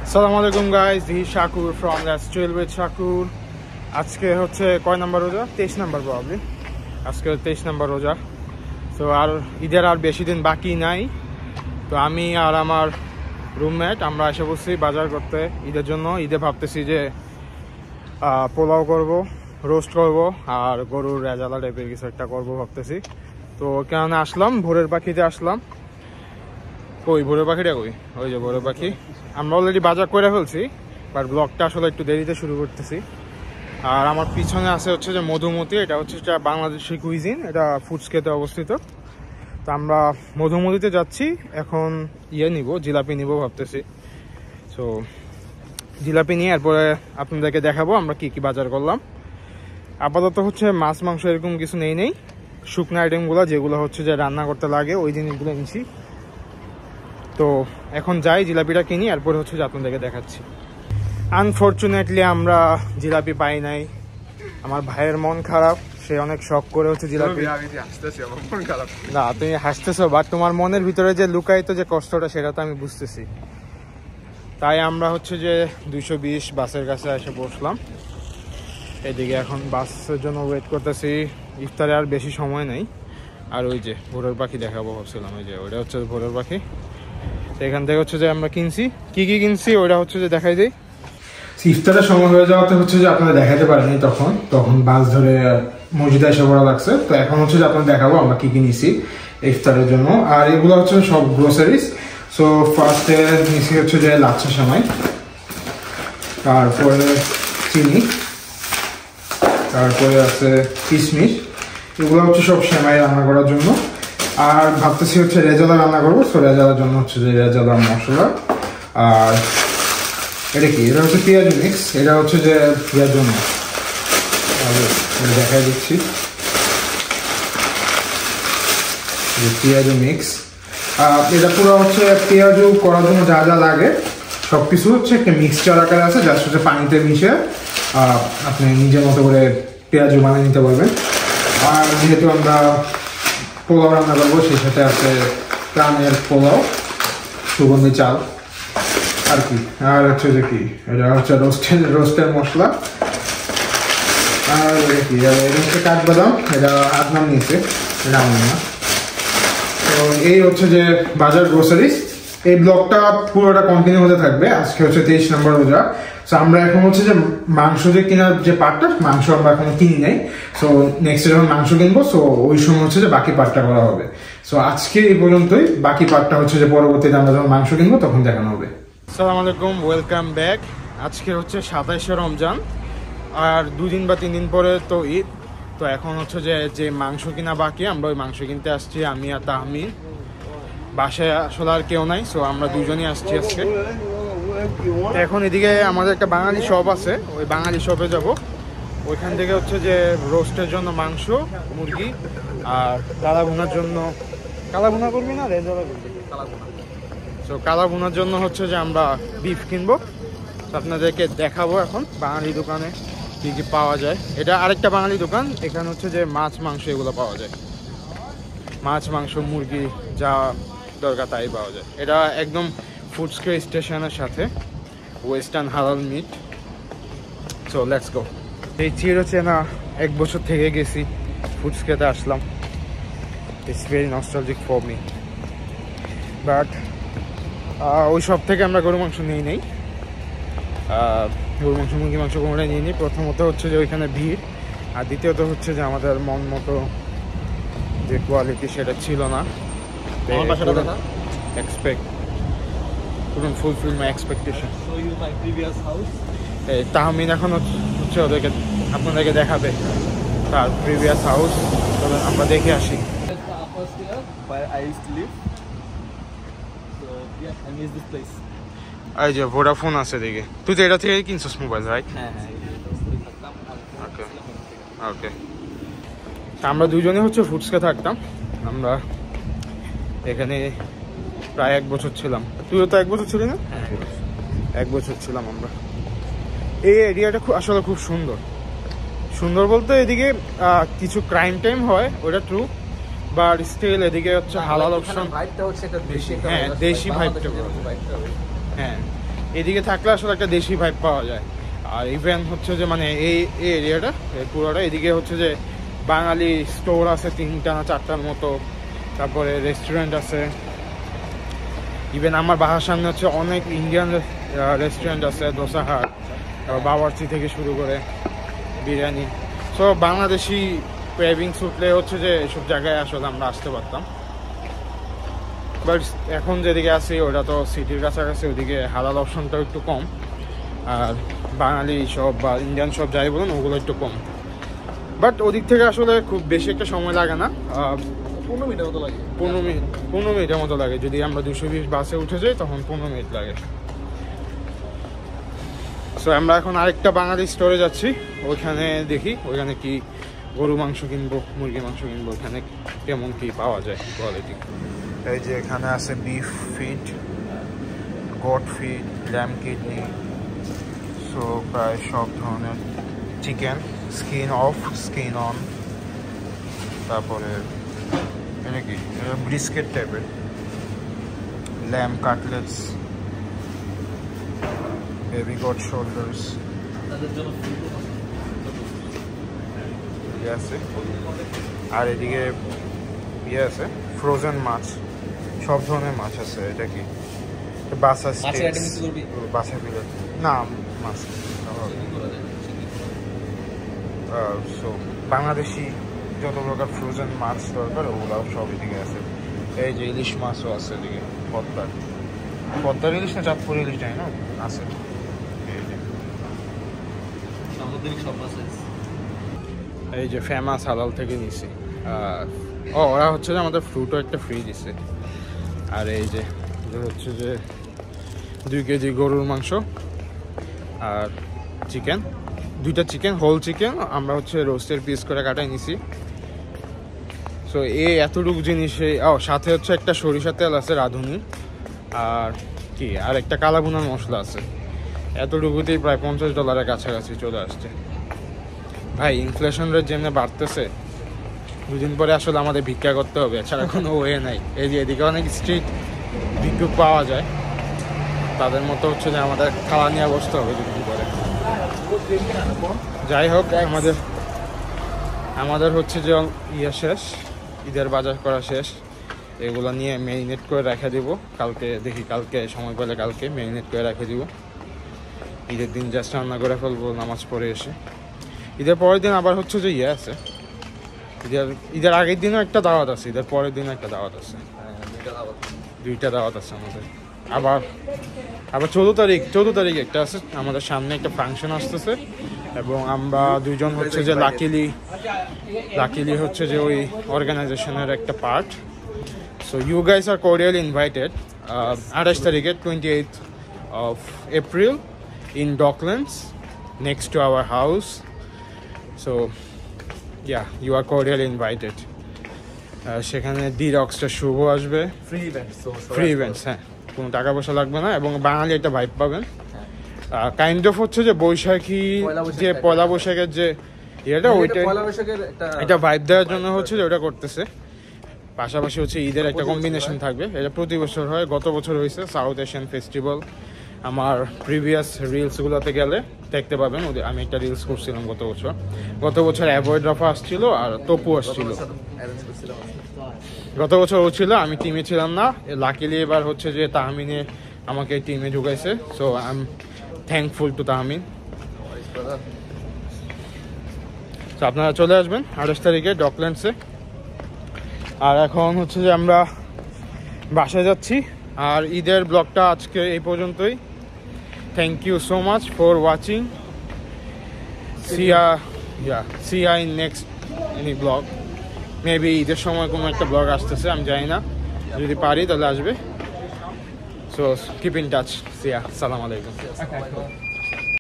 আসসালামু আলাইকুম guys, this is Shakur from let's chill with Shakur. আজকে হচ্ছে কয় নাম্বার রোজা? 23 নাম্বার প্রবাবলি। আজকে 23 নাম্বার রোজা। তো আর ঈদের আর বেশি দিন বাকি নাই। তো আমি আর আমার রুমমেট আমরা এসে বসছি বাজার করতে ঈদের জন্য। ঈদে ভাবতেছি যে পোলাও করব, রোস্ট করব আর গরুর রেজালা টাইপের কিছু একটা করবো ভাবতেছি। তো কেননা আসলাম ভোরের পাখিতে আসলাম। কই ভোরের পাখিটা কই? ওই যে ভোরের পাখি। আমরা অলরেডি বাজার করে ফেলছি, বাট ব্লগটা আসলে একটু দেরিতে শুরু করতেছি। আর আমার পিছনে আছে হচ্ছে যে মধুমতি, এটা হচ্ছে বাংলাদেশি কুইজিন, এটা ফুডসকেতে অবস্থিত। তো আমরা মধুমতিতে যাচ্ছি এখন। নিব, জিলাপি নিব ভাবতেছি। সো জিলাপি নিয়ে এরপরে আপনাদেরকে দেখাবো আমরা কি কি বাজার করলাম। আপাতত হচ্ছে মাছ মাংস এরকম কিছু নেই, শুকনো আইটেমগুলো যেগুলো হচ্ছে যে রান্না করতে লাগে ওই জিনিসগুলো নিচ্ছি। তো এখন যাই জিলাপিটা কিনি, এরপরে হচ্ছে যে আপনাদেরকে দেখাচ্ছি। আনফর্চুনেটলি আমরা জিলাপি পাই নাই। আমার ভাইয়ের মন খারাপ, সে অনেক শখ করে হচ্ছে জিলাপি। না তুমি হাসতেছো, বাট তোমার মনের ভিতরে যে লুকায়িত যে কষ্টটা সেটা তো আমি বুঝতেছি। তাই আমরা হচ্ছে যে 220 বাসের কাছে এসে বসলাম। এদিকে এখন বাসের জন্য ওয়েট করতেছি। ইফতারে আর বেশি সময় নেই। আর ওই যে ভোরের পাখি দেখাবো ভাবছিলাম, ওই যে ওটা হচ্ছে ভোরের পাখি। এখান থেকে হচ্ছে যে আমরা কিনছি, কি কি কিনছি ওটা হচ্ছে যে দেখাই দিই। ইফতারের সময় হয়ে যাওয়াতে হচ্ছে যে আপনারা দেখাতে পারেনি, তখন বাস ধরে মসজিদে এসে পড়া লাগছে। তো এখন হচ্ছে যে আপনাদের দেখাবো আমরা কি কি নিছি ইফতারের জন্য। আর এগুলো হচ্ছে সব গ্রোসারিজ। সো ফার্স্টে নিছি হচ্ছে যে লাচ্ছা সেমাই, তারপরে চিনি, তারপরে আছে কিশমিশ। এগুলো হচ্ছে সব সেমাই রান্না করার জন্য। আর ভাবতেছি হচ্ছে রেজালা রান্না করবো। সো রেজালার জন্য হচ্ছে যে রেজালার মশলা। আর এটা কি? এটা হচ্ছে পেঁয়াজ মিক্স, এটা হচ্ছে যে পেঁয়াজ জন্য দেখাই দিচ্ছি। পেঁয়াজ মিক্স এটা পুরো হচ্ছে পেঁয়াজ করার জন্য যা যা লাগে সবকিছু হচ্ছে একটা মিক্সচার আকারে আছে, জাস্ট হচ্ছে পানিতে মিশে আপনি নিজের মতো করে পেঁয়াজ বানিয়ে নিতে পারবেন। আর যেহেতু আমরা পোলাও রান্না করবো, সেই সাথে আছে প্রাণের পোলাও, সুগন্ধি চাল আর কি। আর হচ্ছে যে কি, এটা হচ্ছে রোস্টের মশলা। আর কি এটা হচ্ছে কাঠবাদাম, এটা আদনাম নিয়েছে, এটা আমার না। তো এই হচ্ছে যে বাজার গ্রোসারিজ। এই ব্লগটা পুরোটা কন্টিনিউ হতে থাকবে। আজকে হচ্ছে 23 নম্বর রোজা। সো আমরা এখন হচ্ছে যে মাংস যে কেনার যে পার্টটা, মাংস আমরা এখন কিনি নাই। সো নেক্সট যখন মাংস কিনবো, সো ওই সময় হচ্ছে যে বাকি পার্টটা করা হবে। সো আজকে এই পর্যন্তই, বাকি পার্টটা হচ্ছে যে পরবর্তীতে আমরা যখন মাংস কিনবো তখন দেখানো হবে। আসসালামু আলাইকুম, ওয়েলকাম ব্যাক। আজকে হচ্ছে 27শে রমজান, আর 2 দিন বা 3 দিন পরে তো ঈদ। তো এখন হচ্ছে যে মাংস কিনা বাকি, আমরা ওই মাংস কিনতে আসছি আমি আর তাহমিদ। বাসায় আসলে আর কেউ নাই, সো আমরা দুজনই আসছি আজকে। এখন এদিকে আমাদের একটা বাঙালি শপ আছে, ওই বাঙালি শপে যাব। ওইখান থেকে হচ্ছে যে রোস্টের জন্য মাংস, মুরগি, আর কালা ভুনার জন্য, কালা ভুনা করবি না রেজালা করবি? সো কালা ভুনার জন্য হচ্ছে যে আমরা বিফ কিনবো। আপনাদেরকে দেখাবো এখন বাঙালি দোকানে কি কি পাওয়া যায়। এটা আরেকটা বাঙালি দোকান, এখানে হচ্ছে যে মাছ মাংস এগুলো পাওয়া যায়। মাছ মাংস মুরগি যা দরকার তাই পাওয়া যায়। এটা একদম ফুডস্কে স্টেশনের সাথে, ওয়েস্টার্ন হালাল মিট। So let's go. এই হচ্ছে না 1 বছর থেকে গেছি ফুডস্কেতে আসলাম। It's very nostalgic for me. But ওই সব থেকে আমরা গরু মাংস নিয়ে নেই, গরু মাংস মুরগি মাংস কোনোটাই নিয়ে নিই। প্রথমত হচ্ছে যে ওইখানে ভিড়, আর দ্বিতীয়ত হচ্ছে যে আমাদের মন মতো যে কোয়ালিটি সেটা ছিল না। couldn't fulfill my expectation. Show you my previous house. Tahmin এখন হচ্ছে ওদেরকে আপনাদেরকে দেখাবে তার প্রিভিয়াস হাউস। তবে আমরা দেখে আসি। That's the upstairs where I used to live. So yeah, I miss this place. এই যে ভোডাফোন আছে দেখে, তুই তো এটা থেকে কিনছিস মোবাইল, রাইট? হ্যাঁ হ্যাঁ। ওকে ওকে। আমরা দুজনে হচ্ছে ফুডসকে থাকতাম। আমরা এখানে প্রায় 1 বছর ছিলাম। তুইও তো 1 বছর ছিলি না? 1 বছর ছিলাম আমরা। এই এরিয়াটা আসলে খুব সুন্দর। সুন্দর বলতে এদিকে কিছু ক্রাইম টাইম হয়, ওটা ট্রু, বাট স্টিল এদিকে হচ্ছে হালাল অপশন। ভাইবটা হচ্ছে একটা দেশি, হ্যাঁ দেশি ভাইবটা। হ্যাঁ এদিকে থাকলে আসলে একটা দেশি ভাইব পাওয়া যায়। আর ইভেন হচ্ছে যে মানে এই এরিয়াটা পুরোটা এদিকে হচ্ছে যে বাঙালি স্টোর আছে 3টা না 4টার মতো, তারপরে রেস্টুরেন্ট আছে। ইভেন আমার বাসার সামনে হচ্ছে অনেক ইন্ডিয়ান রেস্টুরেন্ট আছে, দোসা হাট, বাবরচি থেকে শুরু করে বিরিয়ানি। সো বাংলাদেশি ক্রেভিংস উঠলে হচ্ছে যে এসব জায়গায় আসলে আমরা আসতে পারতাম। বাট এখন যেদিকে আছি ওটা তো সিটির কাছাকাছি, ওদিকে হালাল অপশনটাও একটু কম, আর বাঙালি সব বা ইন্ডিয়ান সব যাই বলুন ওগুলো একটু কম। বাট ওদিক থেকে আসলে খুব বেশি একটা সময় লাগে না, 15 মিনিটের মতো লাগে। 15 মিনিটের মতো লাগে। যদি আমরা 220 বাসে উঠে যাই তখন 15 মিনিট লাগে। সো আমরা এখন আরেকটা বাঙালি স্টোরে যাচ্ছি, ওইখানে দেখি ওইখানে কি গরু মাংস কিনবো, মুরগি মাংস কিনবো, ওখানে কেমন কি পাওয়া যায় কোয়ালিটি। এই যে এখানে আছে beef feet, goat feet, lamb kidney, so প্রায় সব ধরনের chicken, skin off skin on, তারপরে এটা কি এটা ব্রিস্কেট টাইপের, lamb cutlets, baby goat shoulders তাদের জন্য আছে। আর এদিকে ইয়ে আছে ফ্রোজেন মাছ, সব ধরনের মাছ আছে। এটা কি বাসা স্টেকস, বাসা বিলেট না মাছ। সো বাংলাদেশি যত প্রকার ফ্রোজেন মাছ দরকার ওগুলাও সব এদিকে আছে। এই যে ইলিশ মাছও আছে এদিকে, পদ্মার ইলিশ না চাঁদপুর ইলিশ যায় না আছে। এই যে ফেমাস হালাল থেকে নিছি। ওরা হচ্ছে যে আমাদের ফ্রুটও একটা ফ্রি দিছে। আর এই যে হচ্ছে যে 2 কেজি গরুর মাংস আর চিকেন, 2টা চিকেন, হোল চিকেন আমরা হচ্ছে রোস্টের পিস করে কাটাই নিছি। সো এই এতটুকু জিনিসে সাথে হচ্ছে একটা সরিষার তেল আছে রাঁধুনি, আর কি আর একটা কালাভুনার মশলা আছে। এতটুকুতেই প্রায় $50 কাছাকাছি চলে আসছে। ভাই ইনফ্লেশন রেট যেমনি বাড়তেছে, 2 দিন পরে আসলে আমাদের ভিক্ষা করতে হবে, এছাড়া কোনো ওয়ে নাই। এই যে এদিকে অনেক স্ট্রিট ভিক্ষুক পাওয়া যায়, তাদের মতো হচ্ছে যে আমাদের খাওয়া নিয়ে বসতে হবে 2 দিন পরে। যাই হোক আমাদের হচ্ছে যে ইয়ে শেষ, ঈদের বাজার করা শেষ। এগুলো নিয়ে ম্যারিনেট করে রেখে দিব, কালকে দেখি, কালকে সময় পেলে কালকে ম্যারিনেট করে রেখে দিব। ঈদের দিন জাস্ট রান্না করে ফেলবো নামাজ পড়ে এসে। ঈদের পরের দিন আবার হচ্ছে যে ইয়ে আছে, ঈদের আগের দিনও একটা দাওয়াত আছে, ঈদের পরের দিনও একটা দাওয়াত আছে, 2টা দাওয়াত আছে আমাদের। আবার 14 তারিখ একটা আছে, আমাদের সামনে একটা ফাংশন আসতেছে, এবং আমরা 2 জন হচ্ছে যে লাকিলি হচ্ছে যে ওই অর্গানাইজেশনের একটা part. So you guys are cordially invited 28 তারিখে 28th of April in Docklands next to our house. So yeah, you are cordially invited. সেখানে D-Rockstar শুভ আসবে, ফ্রি ইভেন্টস, হ্যাঁ, কোনো টাকা পয়সা লাগবে না, এবং বাঙালি একটা ভাইব পাবেন। কাইন্ড অফ হচ্ছে যে বৈশাখী, যে পয়লা বৈশাখের যে ইয়েটা, ওইটা এটা ভাইব দেওয়ার জন্য হচ্ছে যে ওটা করতেছে। পাশাপাশি হচ্ছে ঈদের একটা কম্বিনেশন থাকবে। এটা প্রতি বছর হয়, গত বছর হয়েছে সাউথ এশিয়ান ফেস্টিভ্যাল। আমার প্রিভিয়াস রিলসগুলোতে গেলে দেখতে পাবেন, আমি একটা রিলস করছিলাম গত বছর অ্যাভয়েড রাফা আসছিল আর তপু আসছিল। গত বছর ও ছিল, আমি টিমে ছিলাম না। লাকিলি এবার হচ্ছে যে তাহমিনে আমাকে টিমে ঢুকাইছে, so I am thankful to Tahmin. তো আপনারা চলে আসবেন 28 তারিখে ডকল্যান্ডসে। আর এখন হচ্ছে যে আমরা বাসায় যাচ্ছি। আর ঈদের ব্লগটা আজকে এই পর্যন্তই। Thank you so much for watching. See ya in next any blog. Maybe ঈদের সময় কোনো একটা ব্লগ আসতেছে, আমি জানি না, যদি পারি তাহলে আসবে। So keep in touch. See ya, আসসালামু আলাইকুম।